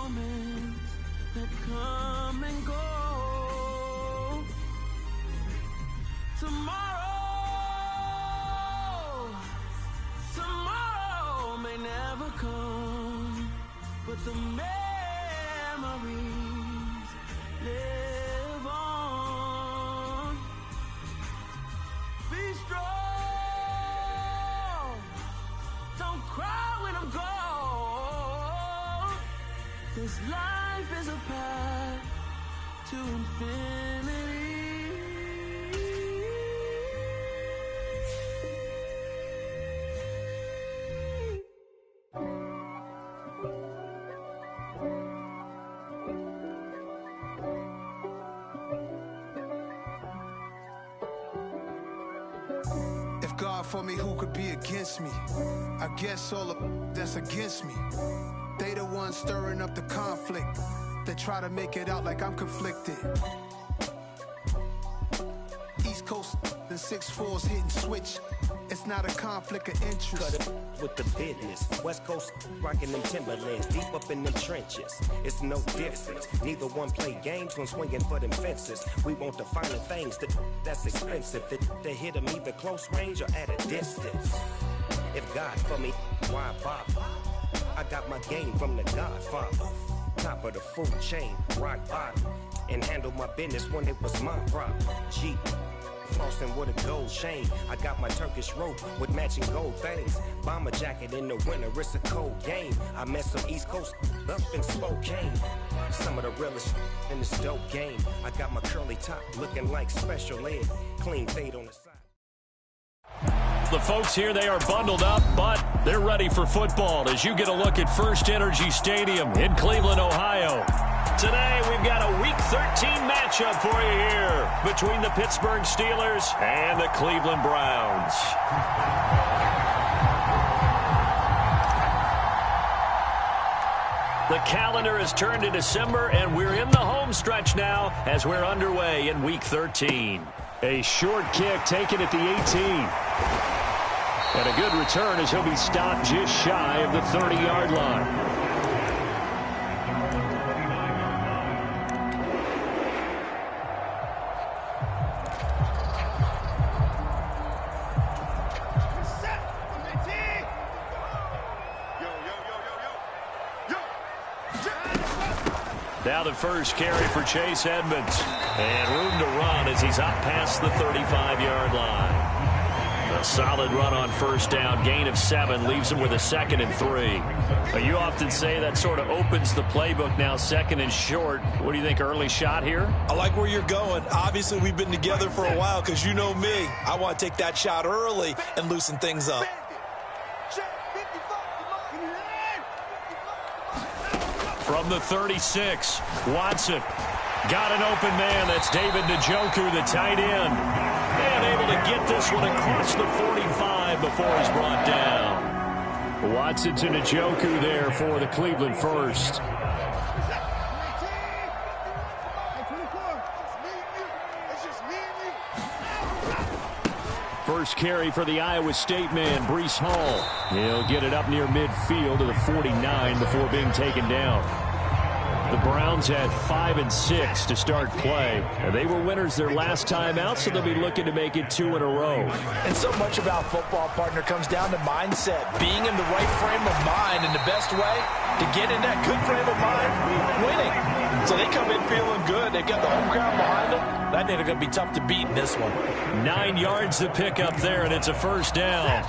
moments that come and go. Tomorrow may never come, but the memories live on. Be strong, don't cry when I'm gone. This life is a path to infinity. God for me, who could be against me? I guess all that's against me. They the ones stirring up the conflict. They try to make it out like I'm conflicted. East Coast and 6'4's hitting switch. It's not a conflict of interest. Cut it with the business. West Coast rocking them Timberlands, deep up in them trenches. It's no difference. Neither one play games when swinging for them fences. We want the finer things that's expensive. That hit them either close range or at a distance. If God for me, why bother? I got my game from the Godfather. Top of the food chain, rock bottom. And handle my business when it was my problem. G. Flossing with a gold chain. I got my Turkish rope with matching gold things. Bomber jacket in the winter, it's a cold game. I met some East Coast up in Spokane. Some of the realest in this dope game. I got my curly top looking like special ed. Clean fade on the side. The folks here, they are bundled up, but they're ready for football as you get a look at First Energy Stadium in Cleveland, Ohio. Today, we've got a Week 13 matchup for you here between the Pittsburgh Steelers and the Cleveland Browns. The calendar has turned to December, and we're in the home stretch now as we're underway in Week 13. A short kick taken at the 18. And a good return as he'll be stopped just shy of the 30-yard line. Now the first carry for Chase Edmonds. And room to run as he's up past the 35-yard line. A solid run on first down. Gain of 7 leaves him with a 2nd and 3. You often say that sort of opens the playbook now, 2nd and short. What do you think, early shot here? I like where you're going. Obviously, we've been together for a while because you know me. I want to take that shot early and loosen things up. From the 36, Watson got an open man. That's David Njoku, the tight end. And able to get this one across the 45 before he's brought down. Watson to Njoku there for the Cleveland first. First carry for the Iowa State man, Breece Hall. He'll get it up near midfield to the 49 before being taken down. The Browns had 5 and 6 to start play. And they were winners their last time out, so they'll be looking to make it 2 in a row. And so much about football, partner, comes down to mindset. Being in the right frame of mind, and the best way to get in that good frame of mind, winning. So they come in feeling good. They've got the home crowd behind them. I think they're going to be tough to beat in this one. 9 yards to pick up there, and it's a first down.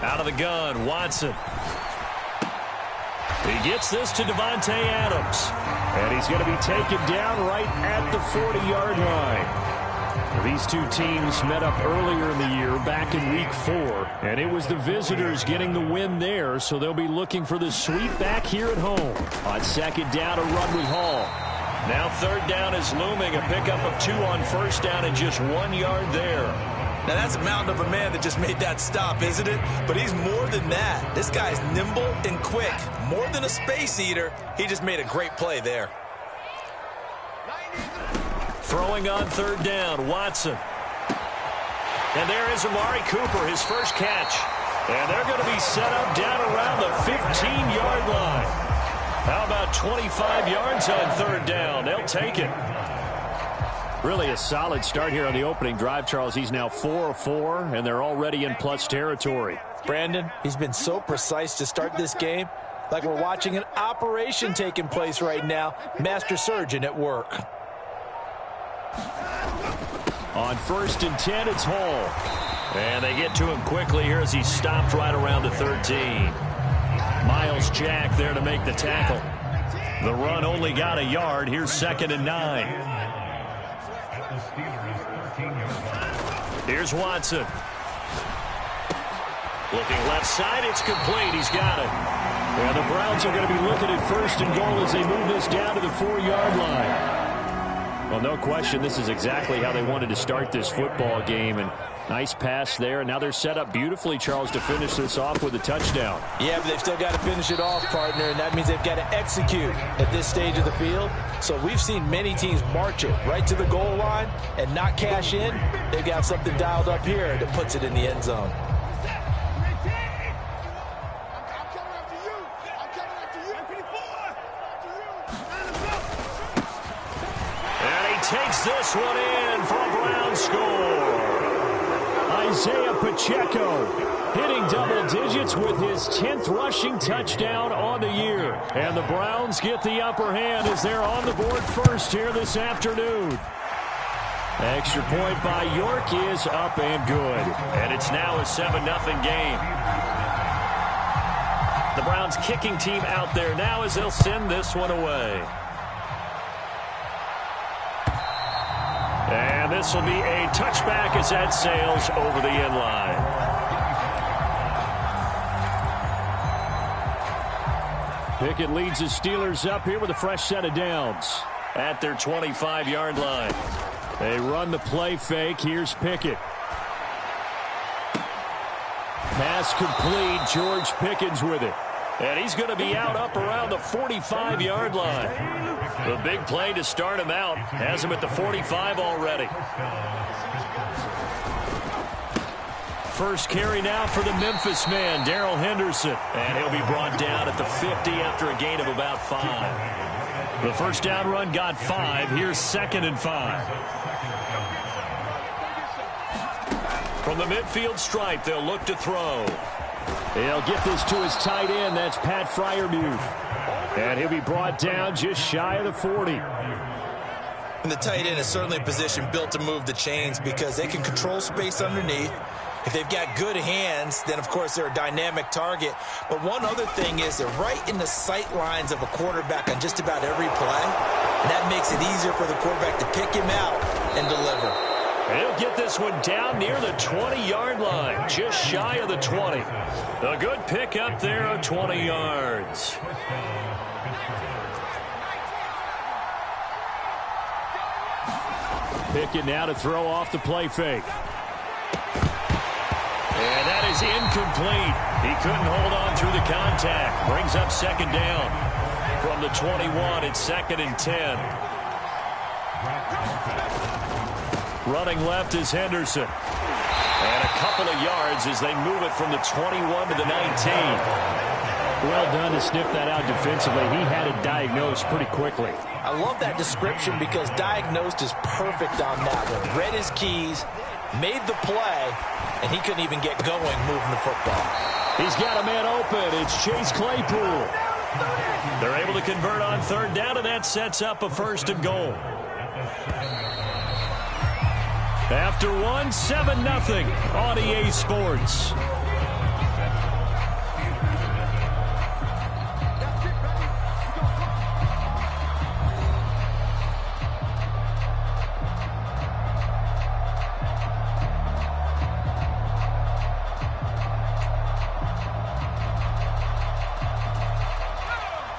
Out of the gun, Watson. He gets this to Davante Adams. And he's going to be taken down right at the 40-yard line. These two teams met up earlier in the year, back in Week 4. And it was the visitors getting the win there, so they'll be looking for the sweep back here at home. On second down, a run with Hall. Now third down is looming. A pickup of 2 on first down and just 1 yard there. Now, that's a mountain of a man that just made that stop, isn't it? But he's more than that. This guy's nimble and quick. More than a space eater, he just made a great play there. Throwing on third down, Watson. And there is Amari Cooper, his first catch. And they're going to be set up down around the 15-yard line. How about 25 yards on third down? They'll take it. Really a solid start here on the opening drive, Charles. He's now 4 of 4, and they're already in plus territory. Brandon, he's been so precise to start this game, like we're watching an operation taking place right now. Master surgeon at work. On 1st and 10, it's Hall. And they get to him quickly here as he stopped right around the 13. Miles Jack there to make the tackle. The run only got a yard. Here's 2nd and 9. Here's Watson. Looking left side, it's complete. He's got it. And the Browns are going to be looking at 1st and goal as they move this down to the 4-yard line. Well, no question, this is exactly how they wanted to start this football game. And nice pass there. And now they're set up beautifully, Charles, to finish this off with a touchdown. Yeah, but they've still got to finish it off, partner, and that means they've got to execute at this stage of the field. So we've seen many teams march it right to the goal line and not cash in. They've got something dialed up here that puts it in the end zone. Takes this one in for a Brown score. Isaiah Pacheco hitting double digits with his 10th rushing touchdown on the year. And the Browns get the upper hand as they're on the board first here this afternoon. Extra point by York is up and good. And it's now a 7-0 game. The Browns kicking team out there now as they'll send this one away. And this will be a touchback as that sails over the end line. Pickett leads his Steelers up here with a fresh set of downs at their 25-yard line. They run the play fake. Here's Pickett. Pass complete. George Pickens with it. And he's going to be out up around the 45-yard line. The big play to start him out. Has him at the 45 already. First carry now for the Memphis man, Darrell Henderson. And he'll be brought down at the 50 after a gain of about 5. The first down run got 5. Here's 2nd and 5. From the midfield stripe, they'll look to throw. He'll get this to his tight end. That's Pat Freiermuth. And he'll be brought down just shy of the 40. And the tight end is certainly a position built to move the chains because they can control space underneath. If they've got good hands, then, of course, they're a dynamic target. But one other thing is they're right in the sight lines of a quarterback on just about every play. And that makes it easier for the quarterback to pick him out and deliver. He'll get this one down near the 20-yard line, just shy of the 20. A good pick up there of 20 yards. Pickett now to throw off the play fake. And that is incomplete. He couldn't hold on through the contact. Brings up 2nd down. From the 21, it's 2nd and 10. Running left is Henderson. And a couple of yards as they move it from the 21 to the 19. Well done to sniff that out defensively. He had it diagnosed pretty quickly. I love that description because diagnosed is perfect on that one. Read his keys, made the play, and he couldn't even get going moving the football. He's got a man open. It's Chase Claypool. They're able to convert on 3rd down, and that sets up a 1st and goal. After 7-0 on EA Sports.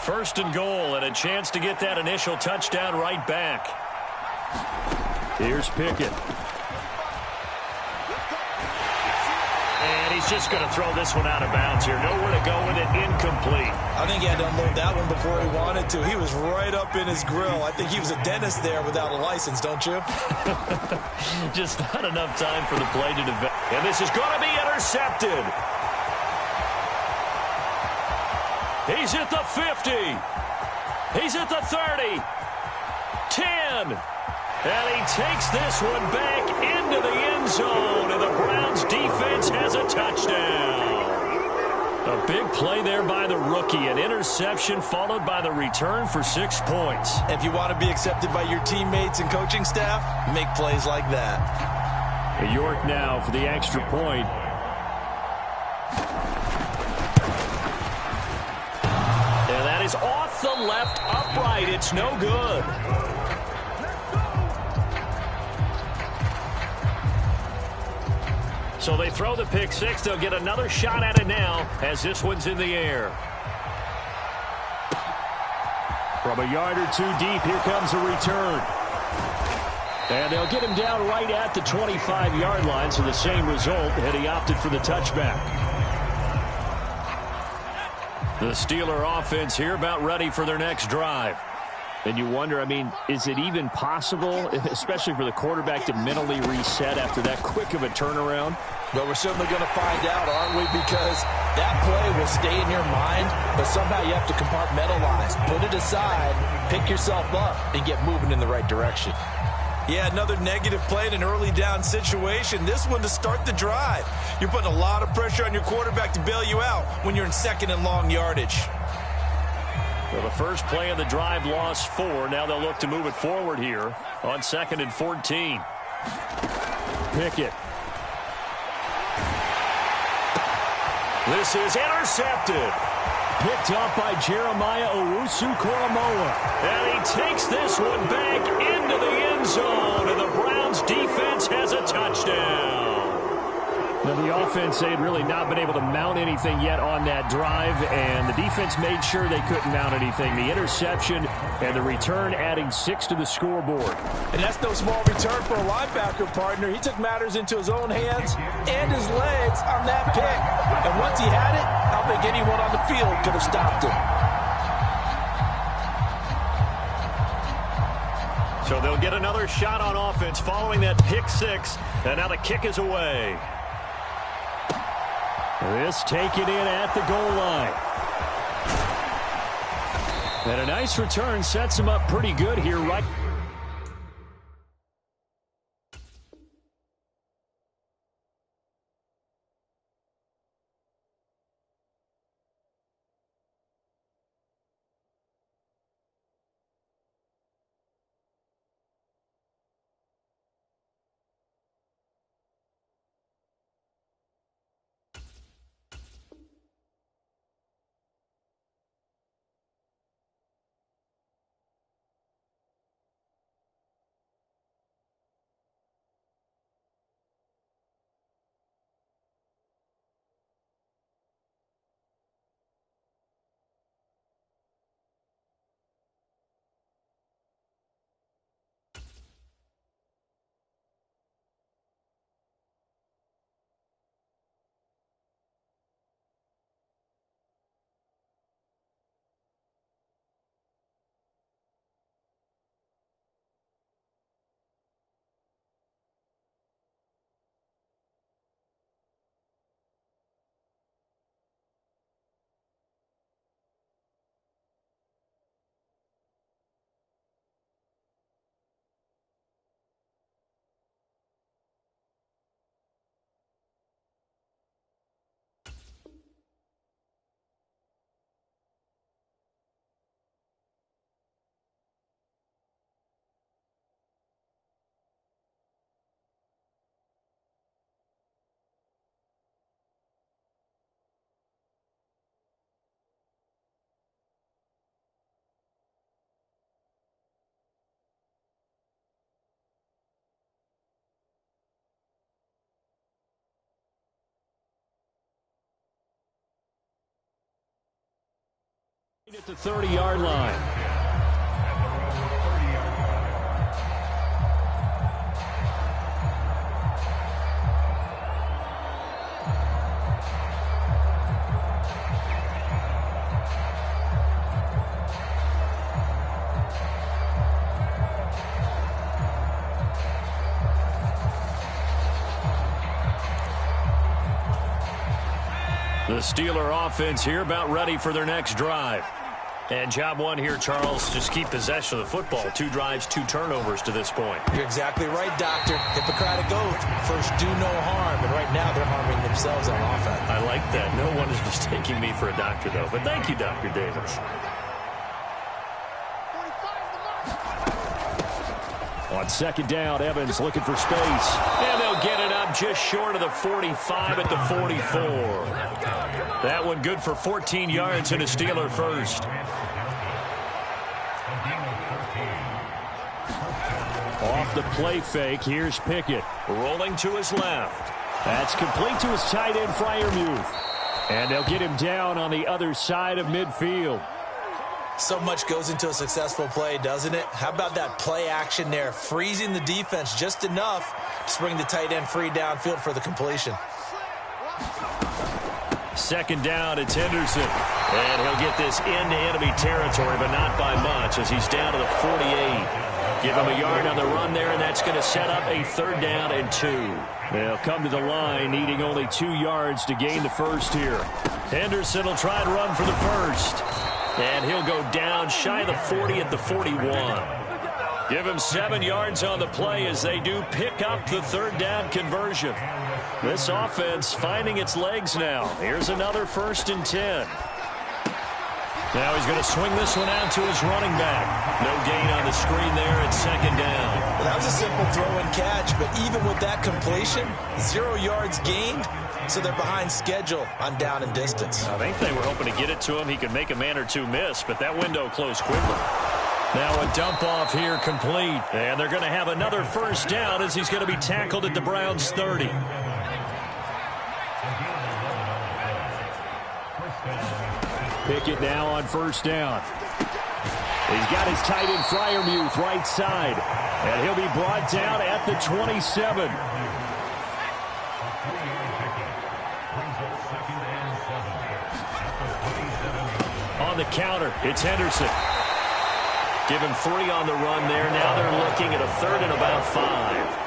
First and goal, and a chance to get that initial touchdown right back. Here's Pickett. And And he's just going to throw this one out of bounds here. Nowhere to go with it. Incomplete. I think he had to unload that one before he wanted to. He was right up in his grill. I think he was a dentist there without a license, don't you? Just not enough time for the play to develop. And this is going to be intercepted. He's at the 50. He's at the 30. 10. And he takes this one back into the end zone, and the Browns defense has a touchdown. A big play there by the rookie, an interception followed by the return for 6 points. If you want to be accepted by your teammates and coaching staff, make plays like that. York now for the extra point. And that is off the left upright. It's no good. So they throw the pick six. They'll get another shot at it now as this one's in the air. From a yard or two deep, here comes a return. And they'll get him down right at the 25-yard line, so the same result, and he opted for the touchback. The Steeler offense here about ready for their next drive. And you wonder, I mean, is it even possible, especially for the quarterback, to mentally reset after that quick of a turnaround? But we're certainly going to find out, aren't we? Because that play will stay in your mind, but somehow you have to compartmentalize. Put it aside, pick yourself up, and get moving in the right direction. Yeah, another negative play in an early down situation. This one to start the drive. You're putting a lot of pressure on your quarterback to bail you out when you're in second and long yardage. Well, the first play of the drive lost 4. Now they'll look to move it forward here on 2nd and 14. Pickett. This is intercepted. Picked up by Jeremiah Owusu-Koramoah. And he takes this one back into the end zone. And the Browns defense has a touchdown. Now, the offense, they had really not been able to mount anything yet on that drive, and the defense made sure they couldn't mount anything. The interception and the return adding 6 to the scoreboard. And that's no small return for a linebacker, partner. He took matters into his own hands and his legs on that pick. And once he had it, I don't think anyone on the field could have stopped him. So they'll get another shot on offense following that pick 6, and now the kick is away. This taken in at the goal line. And a nice return sets him up pretty good here, right? At the 30-yard line. The Steeler offense here about ready for their next drive. And job one here, Charles, just keep possession of the football. 2 drives, 2 turnovers to this point. You're exactly right, Doctor. Hippocratic oath. First, do no harm. And right now, they're harming themselves on offense. I like that. No one is mistaking me for a doctor, though. But thank you, Dr. Davis. On second down, Evans looking for space. And they'll get it up just short of the 45 at the 44. That one good for 14 yards and a Steeler first. Off the play fake, here's Pickett. Rolling to his left. That's complete to his tight end, Freiermuth. And they'll get him down on the other side of midfield. So much goes into a successful play, doesn't it? How about that play action there? Freezing the defense just enough to bring the tight end free downfield for the completion. Second down, it's Henderson. And he'll get this into enemy territory, but not by much as he's down to the 48. Give him a yard on the run there, and that's going to set up a 3rd down and 2. They'll come to the line, needing only 2 yards to gain the first here. Henderson will try and run for the first. And he'll go down shy of the 40 at the 41. Give him 7 yards on the play as they do pick up the 3rd down conversion. This offense finding its legs now. Here's another 1st and 10. Now he's going to swing this one out to his running back. No gain on the screen there at 2nd down. Well, that was a simple throw and catch, but even with that completion, 0 yards gained, so they're behind schedule on down and distance. I think they were hoping to get it to him. He could make a man or 2 miss, but that window closed quickly. Now a dump off here complete, and they're going to have another 1st down as he's going to be tackled at the Browns 30. Pickett now on 1st down. He's got his tight end Freiermuth right side, and he'll be brought down at the 27. On the counter, it's Henderson. Give him 3 on the run there. Now they're looking at a 3rd and about 5.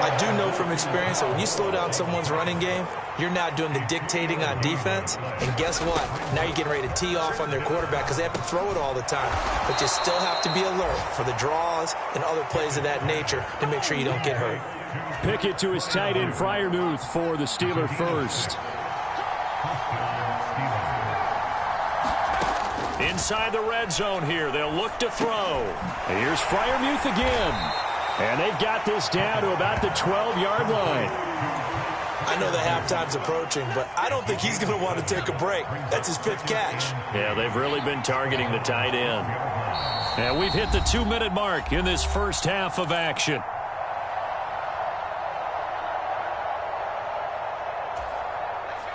I do know from experience that when you slow down someone's running game, you're not doing the dictating on defense. And guess what? Now you're getting ready to tee off on their quarterback because they have to throw it all the time. But you still have to be alert for the draws and other plays of that nature to make sure you don't get hurt. Pickett to his tight end Freiermuth for the Steeler first. Inside the red zone here. They'll look to throw. Here's Freiermuth again. And they've got this down to about the 12-yard line. I know the halftime's approaching, but I don't think he's going to want to take a break. That's his 5th catch. Yeah, they've really been targeting the tight end. And we've hit the 2-minute mark in this first half of action.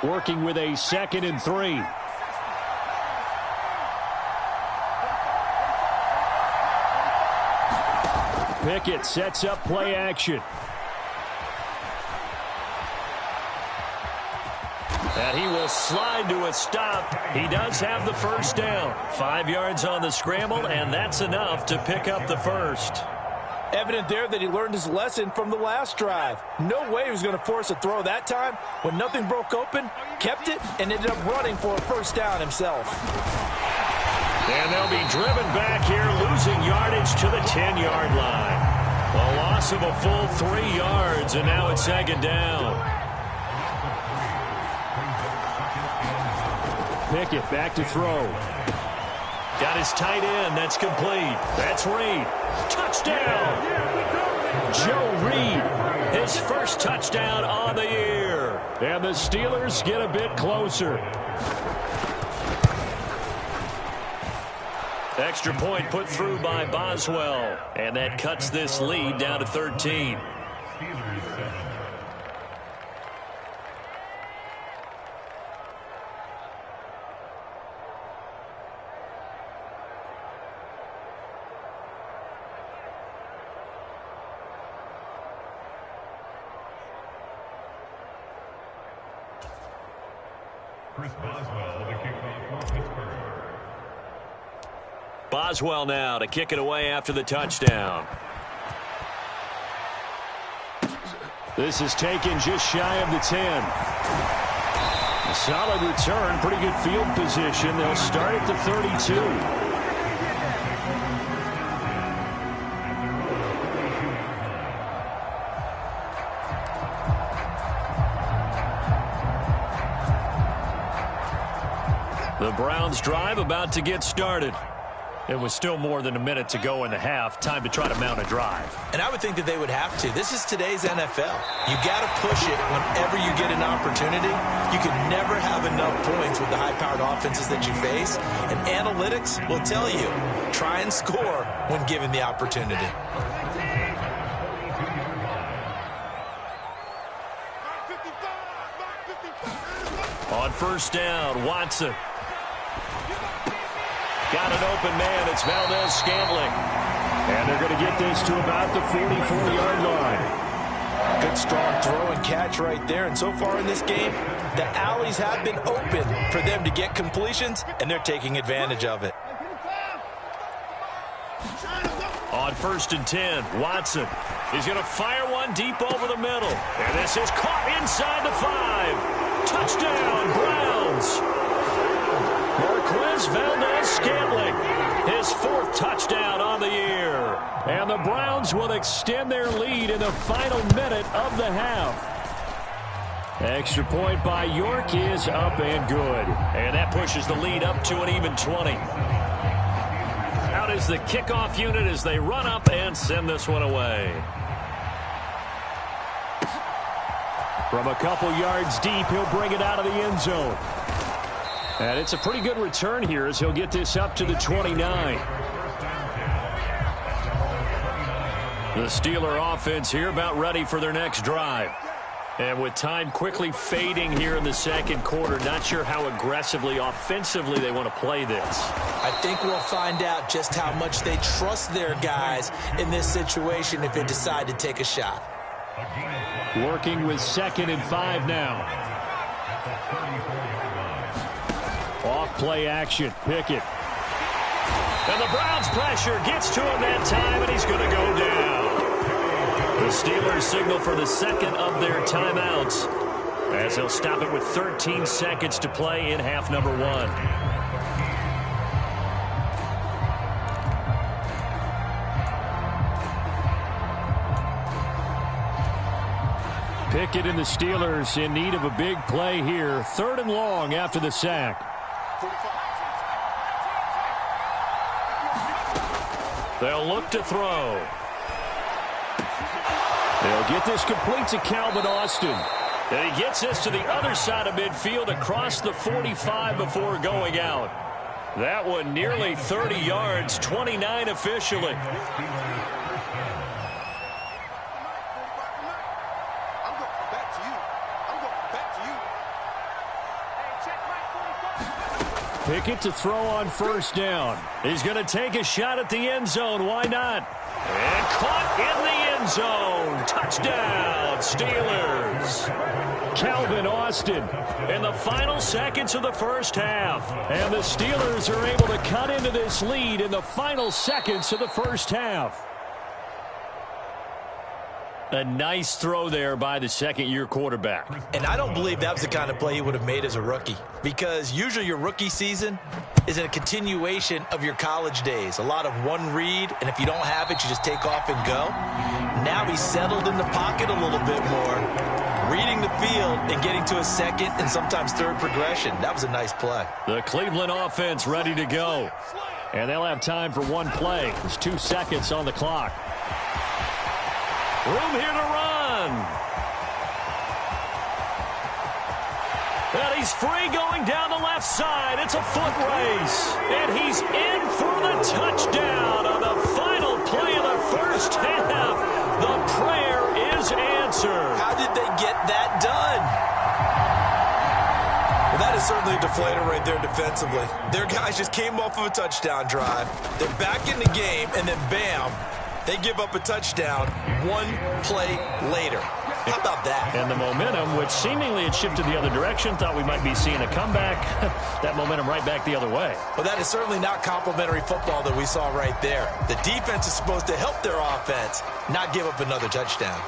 Working with a 2nd and 3. Pickett sets up play action. And he will slide to a stop. He does have the 1st down. 5 yards on the scramble, and that's enough to pick up the 1st. Evident there that he learned his lesson from the last drive. No way he was going to force a throw that time. When nothing broke open, kept it, and ended up running for a 1st down himself. And they'll be driven back here, losing yardage to the 10-yard line. A loss of a full 3 yards, and now it's 2nd down. Pickett back to throw. Got his tight end. That's complete. That's Reed. Touchdown! Joe Reed, his 1st touchdown on the year. And the Steelers get a bit closer. Extra point put through by Boswell. And that cuts this lead down to 13. Chris Boswell, the kickoff for Pittsburgh. Boswell now to kick it away after the touchdown. This is taken just shy of the 10. Solid return, pretty good field position. They'll start at the 32. The Browns drive about to get started. It was still more than a minute to go in the half. Time to try to mount a drive. And I would think that they would have to. This is today's NFL. You got to push it whenever you get an opportunity. You can never have enough points with the high-powered offenses that you face. And analytics will tell you, try and score when given the opportunity. On first down, Watson. Got an open man. It's Valdez-Scantling. And they're going to get this to about the 44-yard line. Good strong throw and catch right there. And so far in this game, the alleys have been open for them to get completions, and they're taking advantage of it. On first and 10, Watson. He's going to fire one deep over the middle. And this is caught inside the 5. Touchdown, Browns. Marquez Valdez-Scantling, his 4th touchdown on the year. And the Browns will extend their lead in the final minute of the half. Extra point by York is up and good. And that pushes the lead up to an even 20. Out is the kickoff unit as they run up and send this one away. From a couple yards deep, he'll bring it out of the end zone. And it's a pretty good return here as he'll get this up to the 29. The Steeler offense here about ready for their next drive. And with time quickly fading here in the second quarter, not sure how aggressively, offensively they want to play this. I think we'll find out just how much they trust their guys in this situation if they decide to take a shot. Working with 2nd and 5 now. Off play action, Pickett. And the Browns pressure gets to him that time, and he's going to go down. The Steelers signal for the second of their timeouts as they'll stop it with 13 seconds to play in half number 1. Pickett and the Steelers in need of a big play here. 3rd and long after the sack. They'll look to throw. They'll get this complete to Calvin Austin. And he gets this to the other side of midfield across the 45 before going out. That one nearly 30 yards, 29 officially. Pickett to throw on first down. He's going to take a shot at the end zone. Why not? And caught in the end zone. Touchdown, Steelers. Calvin Austin in the final seconds of the first half. And the Steelers are able to cut into this lead in the final seconds of the first half. A nice throw there by the second-year quarterback. And I don't believe that was the kind of play he would have made as a rookie, because usually your rookie season is a continuation of your college days. A lot of one read, and if you don't have it, you just take off and go. Now he's settled in the pocket a little bit more, reading the field and getting to a second and sometimes third progression. That was a nice play. The Cleveland offense ready to go. And they'll have time for one play. There's 2 seconds on the clock. Room here to run. And he's free going down the left side. It's a foot race. And he's in for the touchdown on the final play of the first half. The prayer is answered. How did they get that done? Well, that is certainly a deflator right there defensively. Their guys just came off of a touchdown drive. They're back in the game, and then bam, they give up a touchdown 1 play later. How about that? And the momentum, which seemingly had shifted the other direction, thought we might be seeing a comeback. That momentum right back the other way. Well, that is certainly not complimentary football that we saw right there. The defense is supposed to help their offense, not give up another touchdown.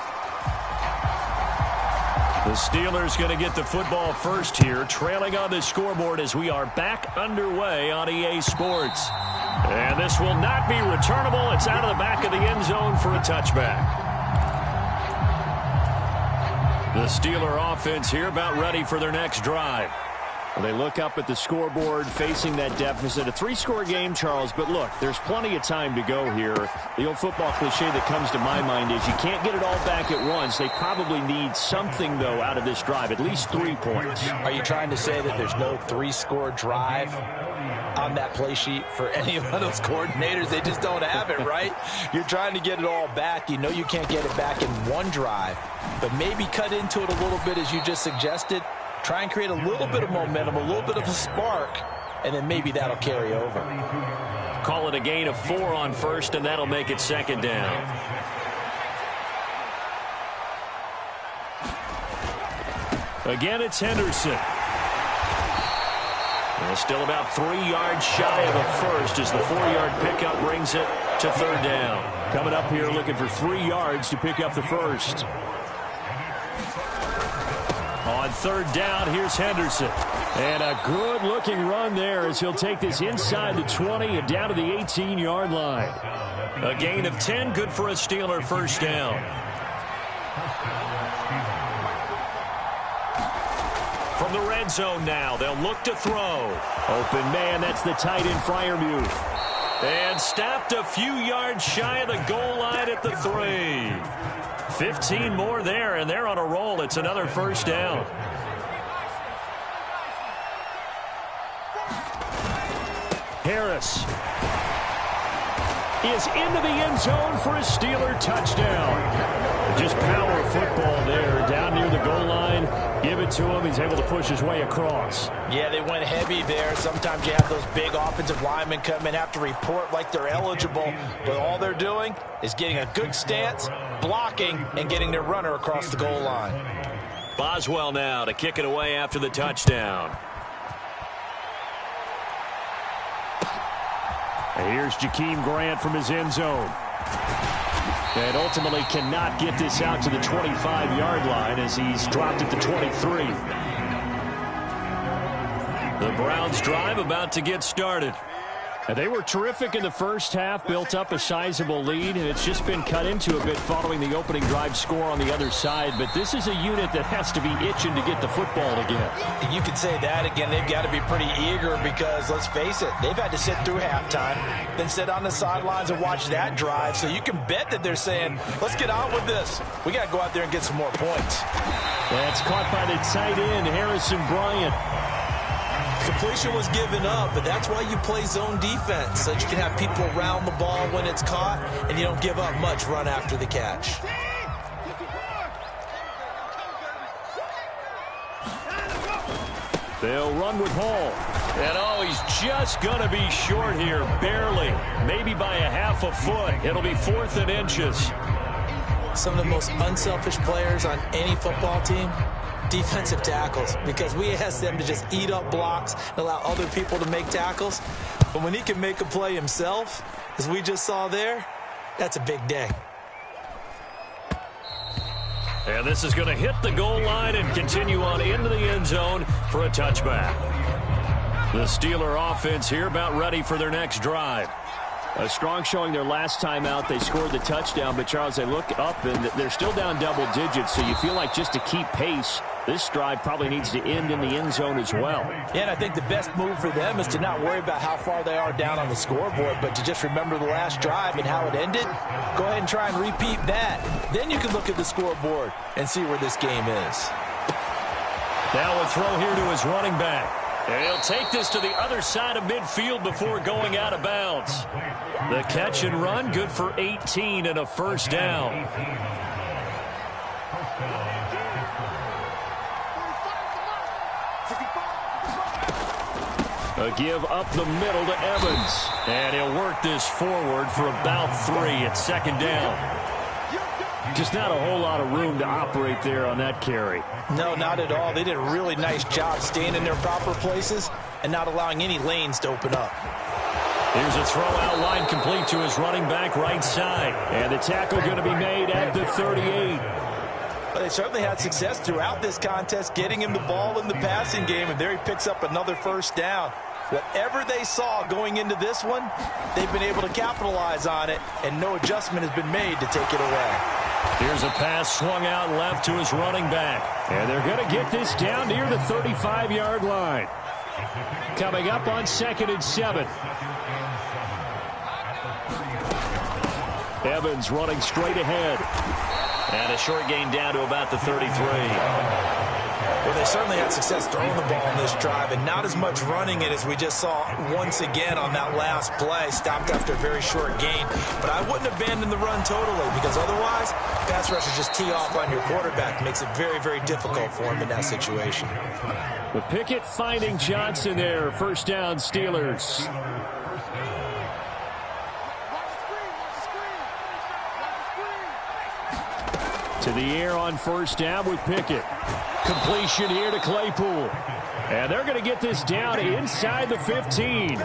The Steelers going to get the football first here, trailing on the scoreboard as we are back underway on EA Sports. And this will not be returnable. It's out of the back of the end zone for a touchback. The Steeler offense here about ready for their next drive. Well, they look up at the scoreboard facing that deficit. A 3-score game, Charles, but look, there's plenty of time to go here. The old football cliche that comes to my mind is you can't get it all back at once. They probably need something, though, out of this drive, at least 3 points. Are you trying to say that there's no 3-score drive on that play sheet for any of those coordinators? They just don't have it, right? You're trying to get it all back. You know you can't get it back in one drive, but maybe cut into it a little bit as you just suggested. Try and create a little bit of momentum, a little bit of a spark, and then maybe that'll carry over. Call it a gain of 4 on first, and that'll make it second down. Again, it's Henderson. And still about 3 yards shy of a first as the 4-yard pickup brings it to third down. Coming up here looking for 3 yards to pick up the first. On third down, here's Henderson. And a good-looking run there as he'll take this inside the 20 and down to the 18-yard line. A gain of 10, good for a Steeler first down. From the red zone now, they'll look to throw. Open man, that's the tight end Freiermuth. And stopped a few yards shy of the goal line at the 3. 15 more there, and they're on a roll. It's another first down. Harris is into the end zone for a Steeler touchdown. Just power football there down near the goal line. Give it to him. He's able to push his way across. Yeah, they went heavy there. Sometimes you have those big offensive linemen come in, have to report like they're eligible, but all they're doing is getting a good stance, blocking, and getting their runner across the goal line. Boswell now to kick it away after the touchdown. And here's Jakeem Grant from his end zone. And ultimately cannot get this out to the 25-yard line as he's dropped at the 23. The Browns drive about to get started. And they were terrific in the first half, built up a sizable lead, and it's just been cut into a bit following the opening drive score on the other side. But this is a unit that has to be itching to get the football again. You could say that again. They've got to be pretty eager because, let's face it, they've had to sit through halftime, then sit on the sidelines and watch that drive. So you can bet that they're saying, let's get on with this. We got to go out there and get some more points. That's caught by the tight end, Harrison Bryant. Completion was given up, but that's why you play zone defense, so that you can have people around the ball when it's caught, and you don't give up much run after the catch. They'll run with Hall. And, oh, he's just going to be short here, barely. Maybe by a half a foot. It'll be 4th and inches. Some of the most unselfish players on any football team, defensive tackles, because we ask them to just eat up blocks and allow other people to make tackles. But when he can make a play himself, as we just saw there, that's a big day. And this is going to hit the goal line and continue on into the end zone for a touchback. The Steeler offense here about ready for their next drive. A strong showing their last time out. They scored the touchdown, but, Charles, they look up, and they're still down double digits, so you feel like just to keep pace, this drive probably needs to end in the end zone as well. Yeah, and I think the best move for them is to not worry about how far they are down on the scoreboard, but to just remember the last drive and how it ended. Go ahead and try and repeat that. Then you can look at the scoreboard and see where this game is. Now a throw here to his running back. And he'll take this to the other side of midfield before going out of bounds. The catch and run, good for 18 and a first down. A give up the middle to Evans. And he'll work this forward for about 3 at second down. Just not a whole lot of room to operate there on that carry. No, not at all. They did a really nice job staying in their proper places and not allowing any lanes to open up. Here's a throw out line complete to his running back right side. And the tackle going to be made at the 38. Well, they certainly had success throughout this contest, getting him the ball in the passing game, and there he picks up another first down. Whatever they saw going into this one, they've been able to capitalize on it, and no adjustment has been made to take it away. Here's a pass swung out left to his running back. And they're going to get this down near the 35-yard line. Coming up on 2nd and 7. Evans running straight ahead. And a short gain down to about the 33. Well, they certainly had success throwing the ball in this drive, and not as much running it as we just saw once again on that last play. Stopped after a very short gain. But I wouldn't abandon the run totally, because otherwise, pass rushers just tee off on your quarterback. Makes it very, very difficult for him in that situation. With Pickett finding Johnson there. First down, Steelers. To the air on first down with Pickett. Completion here to Claypool. And they're going to get this down inside the 15.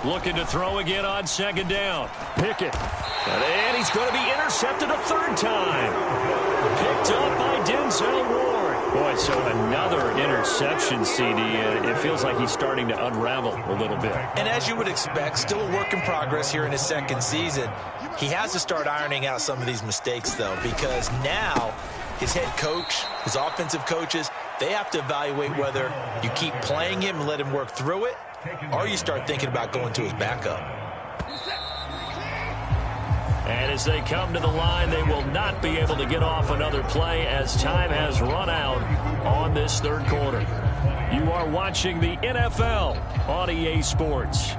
Looking to throw again on 2nd down. Pickett. And he's going to be intercepted a 3rd time. Picked up by Denzel Ward. Boy, so another interception, CD. It feels like he's starting to unravel a little bit. And as you would expect, still a work in progress here in his 2nd season. He has to start ironing out some of these mistakes, though, because now his head coach, his offensive coaches, they have to evaluate whether you keep playing him and let him work through it, or you start thinking about going to his backup. And as they come to the line, they will not be able to get off another play as time has run out on this 3rd quarter. You are watching the NFL on EA Sports.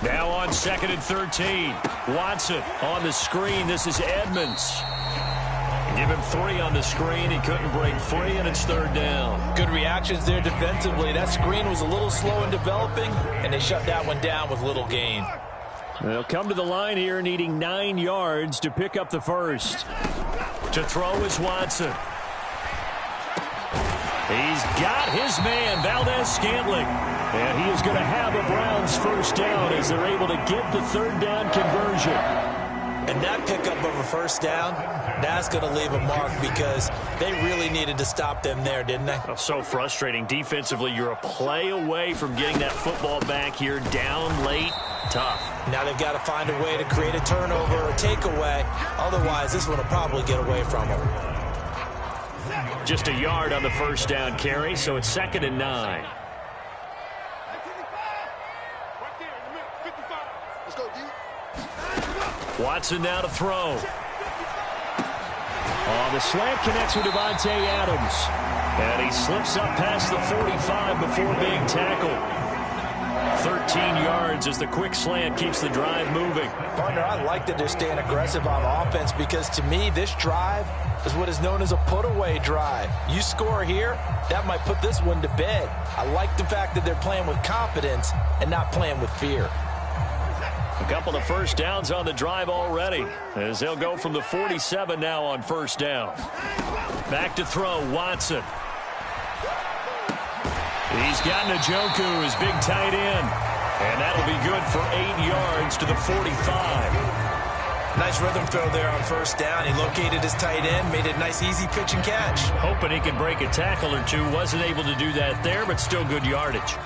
Now on 2nd and 13. Watson on the screen. This is Edmonds. Give him 3 on the screen. He couldn't break free, and it's 3rd down. Good reactions there defensively. That screen was a little slow in developing, and they shut that one down with little gain. They'll come to the line here needing 9 yards to pick up the first. To throw is Watson. He's got his man, Valdez-Scantling. And he is going to have a Browns first down as they're able to get the 3rd down conversion. And that pickup of a first down, that's going to leave a mark because they really needed to stop them there, didn't they? Oh, so frustrating. Defensively, you're a play away from getting that football back here down late. Tough. Now they've got to find a way to create a turnover or takeaway. Otherwise, this one will probably get away from them. Just a yard on the first down carry, so it's 2nd and 9. Watson now to throw. On the slant, connects with Devontae Adams. And he slips up past the 45 before being tackled. 13 yards as the quick slant keeps the drive moving. Partner, I like that they're staying aggressive on offense because to me, this drive is what is known as a put-away drive. You score here, that might put this one to bed. I like the fact that they're playing with confidence and not playing with fear. A couple of first downs on the drive already as they'll go from the 47 now on first down. Back to throw, Watson. He's got Njoku, his big tight end. And that'll be good for 8 yards to the 45. Nice rhythm throw there on first down. He located his tight end, made a nice easy pitch and catch. Hoping he could break a tackle or two. Wasn't able to do that there, but still good yardage.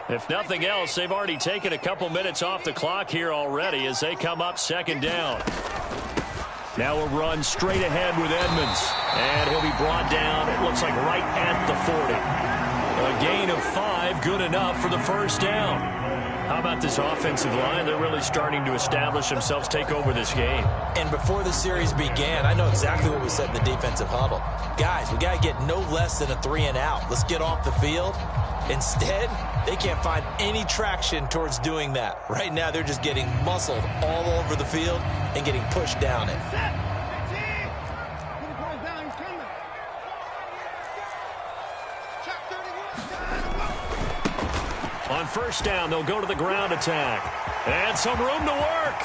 If nothing else, they've already taken a couple minutes off the clock here already as they come up 2nd down. Now a run straight ahead with Edmonds. And he'll be brought down, it looks like right at the 40. A gain of 5, good enough for the first down. How about this offensive line? They're really starting to establish themselves, take over this game. And before the series began, I know exactly what we said in the defensive huddle. Guys, we got to get no less than a 3-and-out. Let's get off the field. Instead, they can't find any traction towards doing that. Right now, they're just getting muscled all over the field and getting pushed down it. On first down, they'll go to the ground attack. And some room to work.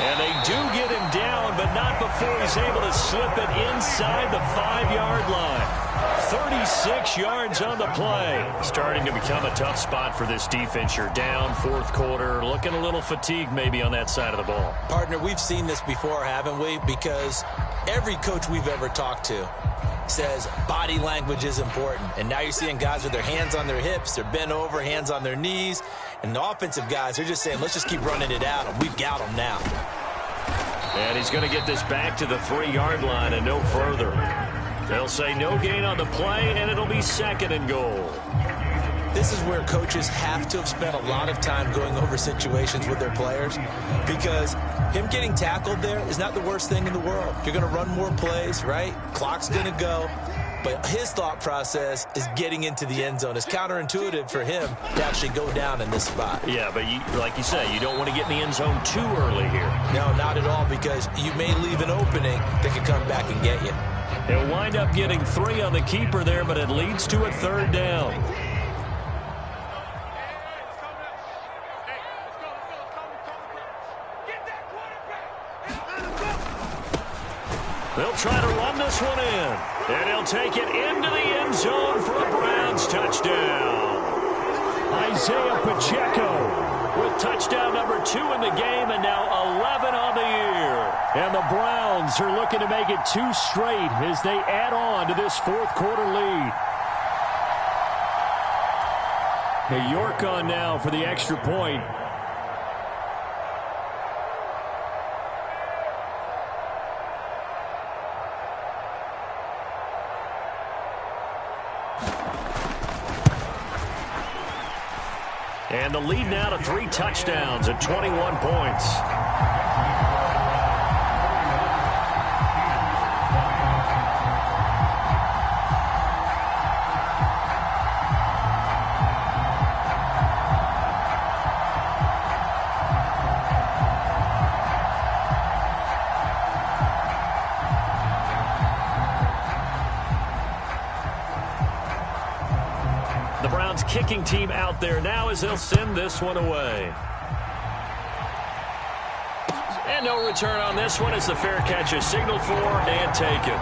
And they do get him down, but not before he's able to slip it inside the 5-yard line. 36 yards on the play. Starting to become a tough spot for this defense. You're down fourth quarter, looking a little fatigued maybe on that side of the ball. Partner, we've seen this before, haven't we? Because every coach we've ever talked to says body language is important. And now you're seeing guys with their hands on their hips, they're bent over, hands on their knees. And the offensive guys are just saying, let's just keep running it out. We've got them now. And he's going to get this back to the 3-yard line and no further. They'll say no gain on the play, and it'll be 2nd and goal. This is where coaches have to have spent a lot of time going over situations with their players, because him getting tackled there is not the worst thing in the world. You're going to run more plays, right? Clock's going to go. But his thought process is getting into the end zone. It's counterintuitive for him to actually go down in this spot. Yeah, but like you say, you don't want to get in the end zone too early here. No, not at all, because you may leave an opening that could come back and get you. He'll wind up getting 3 on the keeper there, but it leads to a 3rd down. They'll try to run this one in. And he'll take it into the end zone for a Browns touchdown. Isaiah Pacheco with touchdown number 2 in the game, and now 11 on the year. And the Browns are looking to make it 2 straight as they add on to this fourth quarter lead. York on now for the extra point. And the lead now to 3 touchdowns at 21 points. The Browns kicking team out there now as they'll send this one away. And no return on this one as the fair catch is signaled for and taken.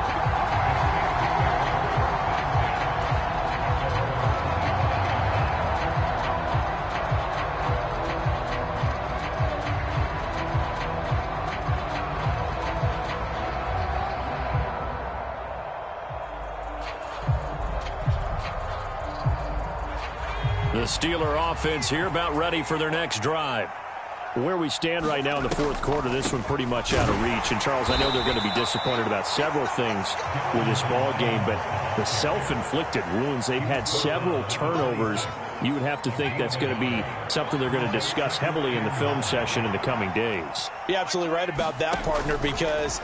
The Steeler offense here about ready for their next drive. Where we stand right now in the fourth quarter, this one pretty much out of reach. And, Charles, I know they're going to be disappointed about several things with this ball game, but the self-inflicted wounds, they've had several turnovers. You would have to think that's going to be something they're going to discuss heavily in the film session in the coming days. You're absolutely right about that, partner, because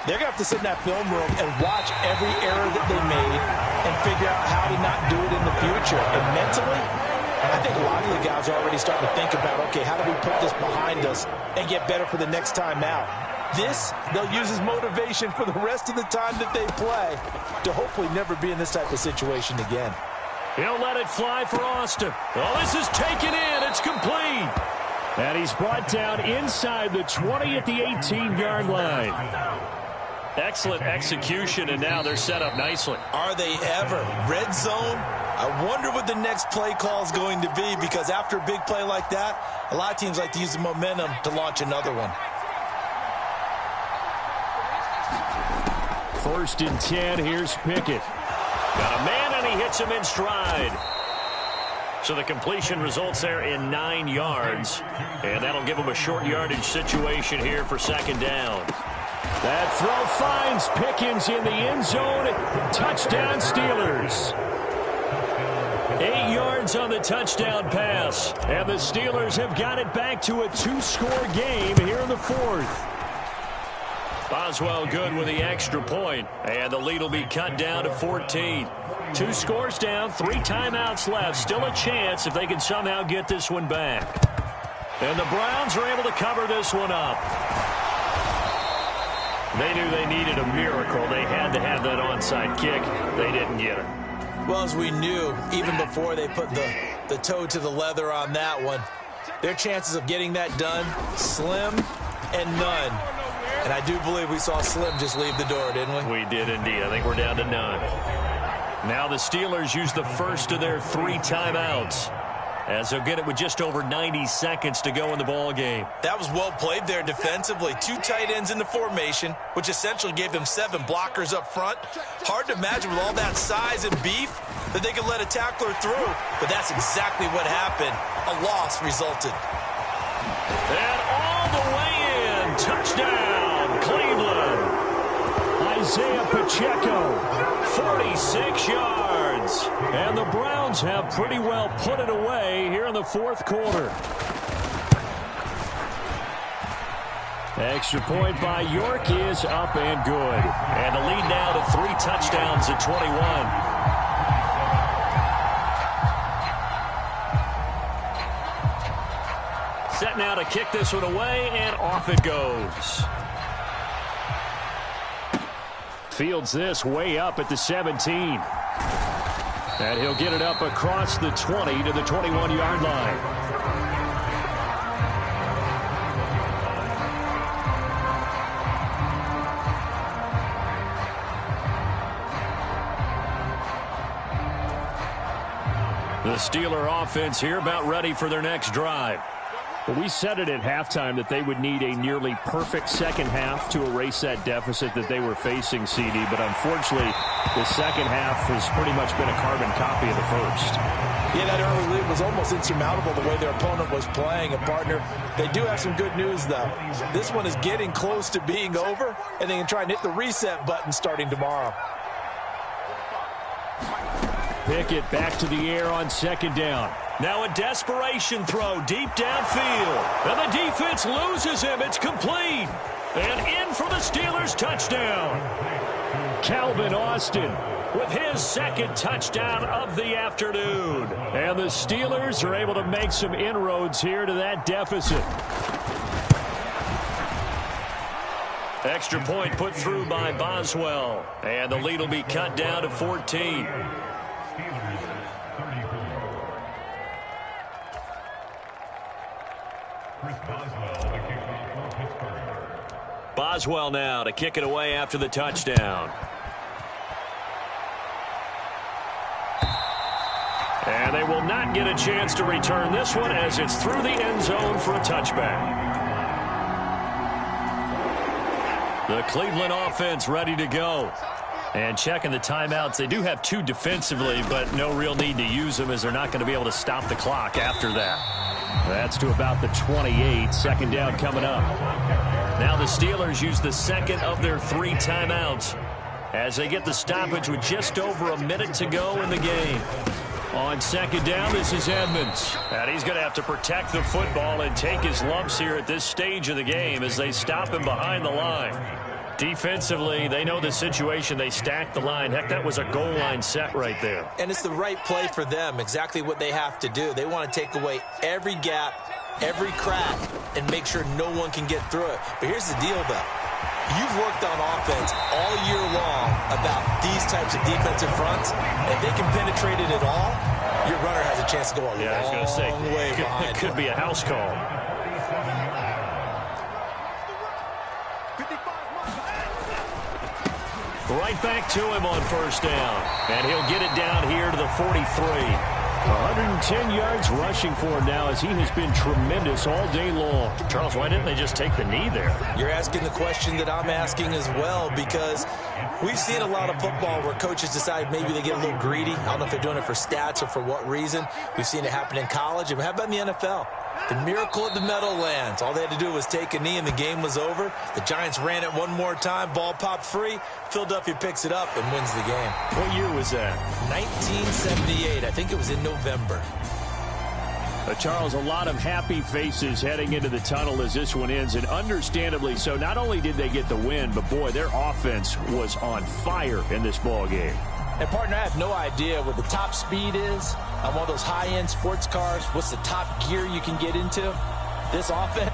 they're going to have to sit in that film room and watch every error that they made and figure out how to not do it in the future. And mentally, I think a lot of the guys are already starting to think about, okay, how do we put this behind us and get better for the next time out? This, they'll use as motivation for the rest of the time that they play to hopefully never be in this type of situation again. He'll let it fly for Austin. Oh, this is taken in. It's complete. And he's brought down inside the 20 at the 18-yard line. Excellent execution, and now they're set up nicely. Are they ever? Red zone? I wonder what the next play call is going to be, because after a big play like that, a lot of teams like to use the momentum to launch another one. 1st and 10, here's Pickett. Got a man, and he hits him in stride. So the completion results there in 9 yards, and that'll give him a short yardage situation here for 2nd down. That throw finds Pickens in the end zone. Touchdown, Steelers. 8 yards on the touchdown pass. And the Steelers have got it back to a 2-score game here in the fourth. Boswell good with the extra point, and the lead will be cut down to 14. 2 scores down, 3 timeouts left. Still a chance if they can somehow get this one back. And the Browns are able to cover this one up. They knew they needed a miracle. They had to have that onside kick. They didn't get it. Well, as we knew, even before they put the toe to the leather on that one, their chances of getting that done, slim and none. And I do believe we saw Slim just leave the door, didn't we? We did indeed. I think we're down to none. Now the Steelers use the first of their 3 timeouts, as they'll get it with just over 90 seconds to go in the ball game. That was well played there defensively. 2 tight ends in the formation, which essentially gave them 7 blockers up front. Hard to imagine with all that size and beef that they could let a tackler through. But that's exactly what happened. A loss resulted. And all the way in. Touchdown, Cleveland. Isaiah Pacheco, 46 yards. And the Browns have pretty well put it away here in the fourth quarter. Extra point by York is up and good. And the lead now to 3 touchdowns at 21. Set now to kick this one away, and off it goes. Fields this way up at the 17. And he'll get it up across the 20 to the 21-yard line. The Steeler offense here about ready for their next drive. Well, we said it at halftime that they would need a nearly perfect second half to erase that deficit that they were facing, CD. But unfortunately, the second half has pretty much been a carbon copy of the first. Yeah, that early lead was almost insurmountable the way their opponent was playing. And, partner, they do have some good news, though. This one is getting close to being over, and they can try and hit the reset button starting tomorrow. Pickett back to the air on second down. Now a desperation throw deep downfield. And the defense loses him. It's complete. And in for the Steelers touchdown. Calvin Austin with his second touchdown of the afternoon. And the Steelers are able to make some inroads here to that deficit. Extra point put through by Boswell. And the lead will be cut down to 14. Boswell now to kick it away after the touchdown. And they will not get a chance to return this one as it's through the end zone for a touchback. The Cleveland offense ready to go. And checking the timeouts. They do have 2 defensively, but no real need to use them as they're not going to be able to stop the clock after that. That's to about the 28. Second down coming up. Now the Steelers use the second of their 3 timeouts as they get the stoppage with just over a minute to go in the game. On second down, this is Edmonds. And he's going to have to protect the football and take his lumps here at this stage of the game as they stop him behind the line. Defensively, they know the situation. They stack the line. Heck, that was a goal line set right there. And it's the right play for them, exactly what they have to do. They want to take away every gap, every crack, and make sure no one can get through it. But here's the deal, though. You've worked on offense all year long about these types of defensive fronts. If they can penetrate it at all, your runner has a chance to go a long way behind. It could be a house call. Right back to him on first down. And he'll get it down here to the 43. 110 yards rushing for him now as he has been tremendous all day long. Charles, why didn't they just take the knee there? You're asking the question that I'm asking as well, because we've seen a lot of football where coaches decide maybe they get a little greedy. I don't know if they're doing it for stats or for what reason. We've seen it happen in college. And how about in the NFL? The miracle at the Meadowlands. All they had to do was take a knee and the game was over. The Giants ran it one more time. Ball popped free. Philadelphia picks it up and wins the game. What year was that? 1978. I think it was in November. Charles, a lot of happy faces heading into the tunnel as this one ends, and understandably so. Not only did they get the win, but, boy, their offense was on fire in this ball game. And, partner, I have no idea what the top speed is on one of those high-end sports cars. What's the top gear you can get into? This offense.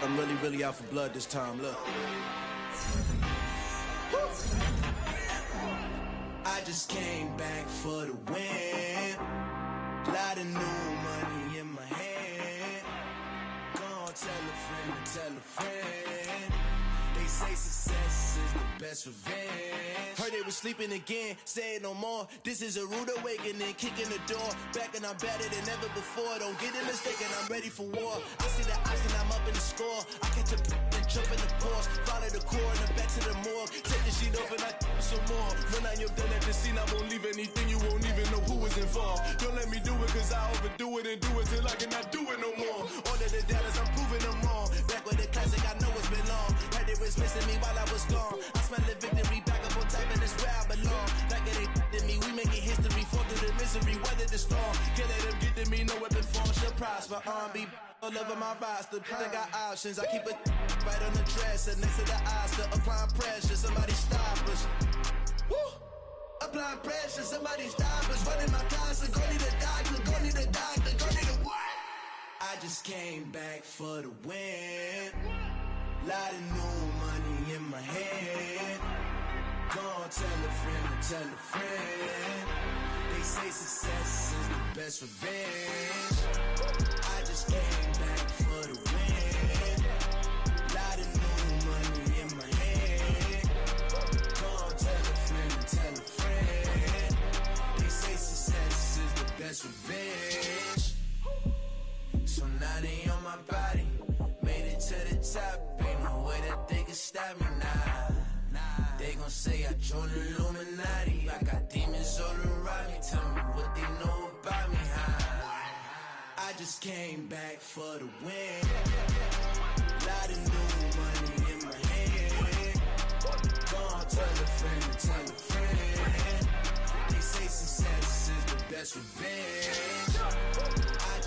I'm really out for blood this time, look. I just came back for the win. Lot of new money in my hand. Gonna tell a friend and tell a friend. They say success is the best revenge. Heard they was sleeping again, say it no more. This is a rude awakening, kicking the door. Back and I'm better than ever before. Don't get it mistaken, I'm ready for war. I see the option, I'm up in the score. I catch a and jump in the Porsche. Follow the core and then back to the morgue. Take the sheet off and I some more. When I am done at the scene, I won't leave anything. You won't even know who was involved. Don't let me do it cause I overdo it and do it till I cannot do it no more. Order the Dallas, I'm proving them wrong. Back with the classic, I know it's been long. Heard they was missing me while I was gone. I smell the victory, back up on type and it's where I belong. Like it ain't to me, we making history. Fall through the misery, weather the storm. Can't let them get to me, no weapon form shall prosper. R&B all over my roster, I got options. I keep it right on the dresser, next to the Oscar. Applying pressure, somebody stop us. Woo! Applying pressure, somebody stop us. Running my closet, go need a doctor, go need a doctor, go need a what? I just came back for the win. Lot of new money in my hand. Gonna tell a friend and tell a friend. They say success is the best revenge. I just came back for the win. Lot of new money in my hand. Gonna tell a friend and tell a friend. They say success is the best revenge. So now they on my body. Made it to the top. Ain't no way that they can stop me now. They gon' say I joined the Illuminati. I got demons all around me. Tell me what they know about me, huh? I just came back for the win. Lot of new money in my hand. Gonna tell a friend and tell a friend. They say success is the best revenge. I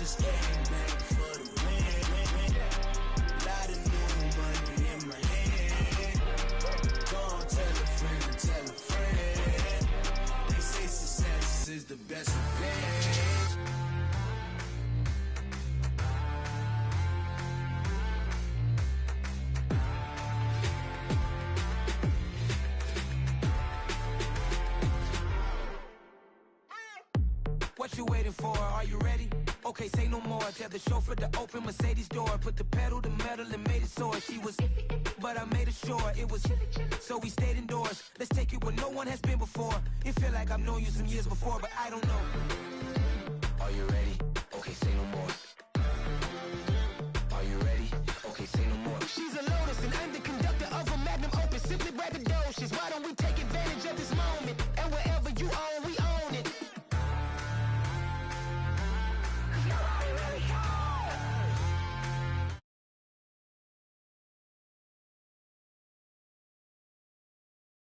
you waiting for? Are you ready? Okay, say no more. Tell the chauffeur to open Mercedes door. Put the pedal to metal and made it soar. She was, but I made it sure it was. So we stayed indoors. Let's take it where no one has been before. It feel like I've known you some years before, but I don't know.